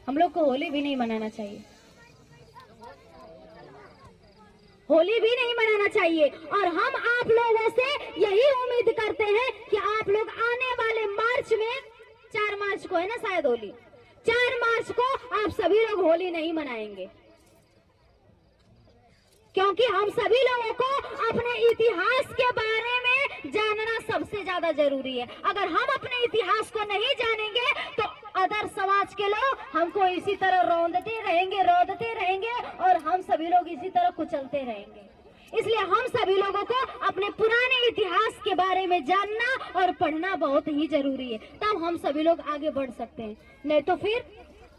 हम लोग को होली भी नहीं मनाना चाहिए, होली भी नहीं मनाना चाहिए। और हम आप लोगों से यही उम्मीद करते हैं कि आप लोग आने वाले मार्च में, 4 मार्च को है ना शायद होली, 4 मार्च को आप सभी लोग होली नहीं मनाएंगे, क्योंकि हम सभी लोगों को अपने इतिहास के बारे में जानना सबसे ज्यादा जरूरी है। अगर हम अपने इतिहास को नहीं जानेंगे तो अदर समाज के लोग हमको इसी तरह रोंदते रहेंगे और हम सभी लोग इसी तरह कुचलते रहेंगे। इसलिए हम सभी लोगों को अपने पुराने इतिहास के बारे में जानना और पढ़ना बहुत ही जरूरी है, तब हम सभी लोग आगे बढ़ सकते हैं। नहीं तो फिर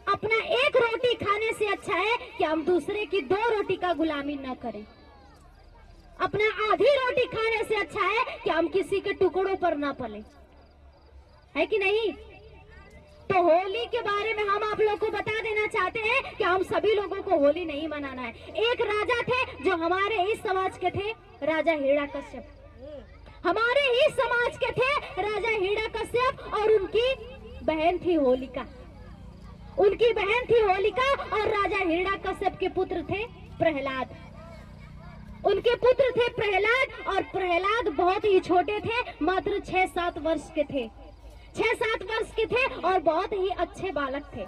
अपना एक रोटी खाने से अच्छा है कि हम दूसरे की 2 रोटी का गुलामी न करें। अपना आधी रोटी खाने से अच्छा है कि हम किसी के टुकड़ों पर न पले, है कि नहीं। तो होली के बारे में हम आप लोग को बता देना चाहते हैं कि हम सभी लोगों को होली नहीं मनाना है। एक राजा थे जो हमारे ही समाज के थे, राजा हिरण्यकश्यप। हमारे ही समाज के थे राजा हिरण्यकश्यप, और उनकी बहन थी होलिका। उनकी बहन थी होलिका और राजा हिरण्यकश्यप के पुत्र थे प्रहलाद। उनके पुत्र थे प्रहलाद, और प्रहलाद बहुत ही छोटे थे, मात्र 6-7 वर्ष के थे। 6-7 वर्ष के थे और बहुत ही अच्छे बालक थे।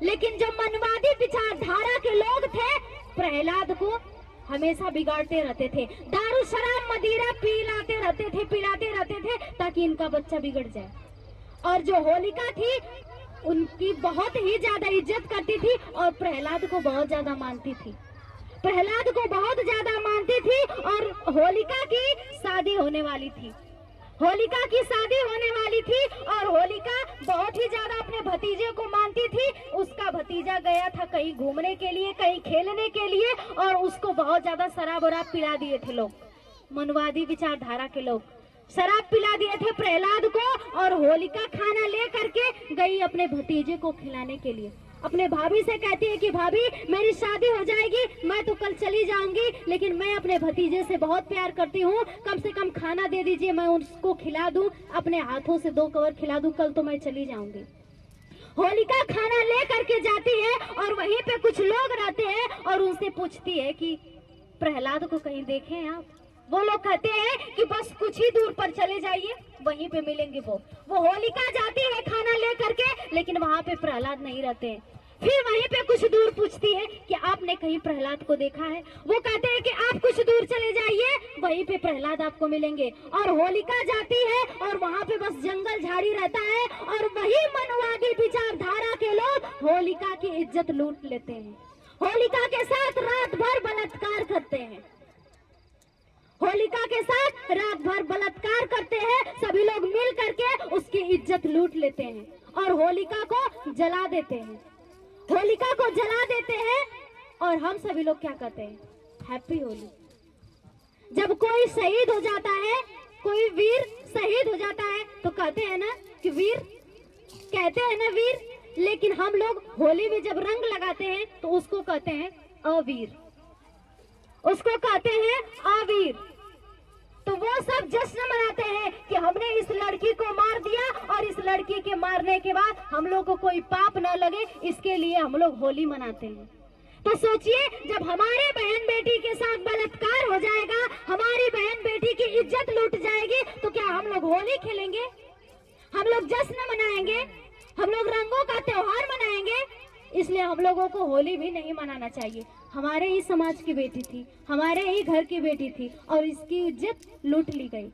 लेकिन जो मनवादी विचारधारा के लोग थे, प्रहलाद को हमेशा बिगाड़ते रहते थे। दारू शराब मदिरा पिलाते रहते थे ताकि इनका बच्चा बिगड़ जाए। और जो होलिका थी उनकी बहुत ही ज्यादा इज्जत करती थी और प्रहलाद को बहुत ज्यादा मानती थी। प्रहलाद को बहुत ज्यादा मानती थी और होलिका की शादी होने वाली थी। होलिका की शादी होने वाली थी और होलिका बहुत ही ज्यादा अपने भतीजे को मानती थी। उसका भतीजा गया था कहीं घूमने के लिए, कहीं खेलने के लिए, और उसको बहुत ज्यादा शराब वराब पिला दिए थे लोग, मनवादी विचारधारा के लोग शराब पिला दिए थे प्रहलाद को। और होलिका खाना ले करके गई अपने भतीजे को खिलाने के लिए। अपने भाभी से कहती है कि भाभी मेरी शादी हो जाएगी, मैं तो कल चली जाऊंगी, लेकिन मैं अपने भतीजे से बहुत प्यार करती हूँ, कम से कम खाना दे दीजिए, मैं उसको खिला दूं, अपने हाथों से 2 कवर खिला दूं, कल तो मैं चली जाऊंगी। होलिका खाना ले करके जाती है और वहीं पे कुछ लोग रहते हैं और उनसे पूछती है कि प्रहलाद को कहीं देखे हैं आप। वो लोग कहते हैं कि बस कुछ ही दूर पर चले जाइए, वहीं पे मिलेंगे। वो होलिका जाती है खाना ले करके, लेकिन वहाँ पे प्रहलाद नहीं रहते हैं। फिर वहीं पे कुछ दूर पूछती है कि आपने कहीं प्रहलाद को देखा है। वो कहते हैं कि आप कुछ दूर चले जाइए, वहीं पे प्रहलाद आपको मिलेंगे। और होलिका जाती है और वहाँ पे बस जंगल झाड़ी रहता है, और वही मनवादी विचारधारा के लोग होलिका की इज्जत लूट लेते हैं, होलिका के साथ रात भर बलात्कार करते हैं, होलिका के साथ रात भर बलात्कार करते हैं। सभी लोग मिल करके उसकी इज्जत लूट लेते हैं और होलिका को जला देते हैं। होलिका को जला देते हैं और हम सभी लोग क्या कहते हैं, हैप्पी होली। जब कोई शहीद हो जाता है, कोई वीर शहीद हो जाता है, तो कहते हैं ना कि वीर, कहते हैं ना वीर। लेकिन हम लोग होली में जब रंग लगाते हैं तो उसको कहते हैं अवीर, उसको कहते हैं अवीर। तो वो सब जश्न मनाते हैं कि हमने इस लड़की को मार दिया और इस लड़की के मारने के बाद हम लोग को कोई पाप न लगे, इसके लिए हम लोग होली मनाते हैं। तो सोचिए, जब हमारे बहन बेटी के साथ बलात्कार हो जाएगा, हमारी बहन बेटी की इज्जत लूट जाएगी, तो क्या हम लोग होली खेलेंगे? हम लोग जश्न मनाएंगे? हम लोग रंगों का त्योहार मनाएंगे? इसलिए हम लोगों को होली भी नहीं मनाना चाहिए। हमारे ही समाज की बेटी थी, हमारे ही घर की बेटी थी और इसकी इज्जत लूट ली गई,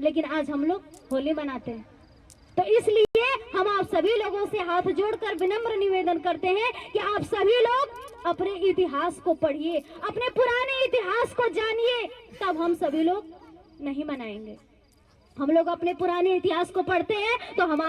लेकिन आज हम लोग होली मनाते हैं। तो इसलिए हम आप सभी लोगों से हाथ जोड़कर विनम्र निवेदन करते हैं कि आप सभी लोग अपने इतिहास को पढ़िए, अपने पुराने इतिहास को जानिए, तब हम सभी लोग नहीं मनाएंगे। हम लोग अपने पुराने इतिहास को पढ़ते हैं तो हमारे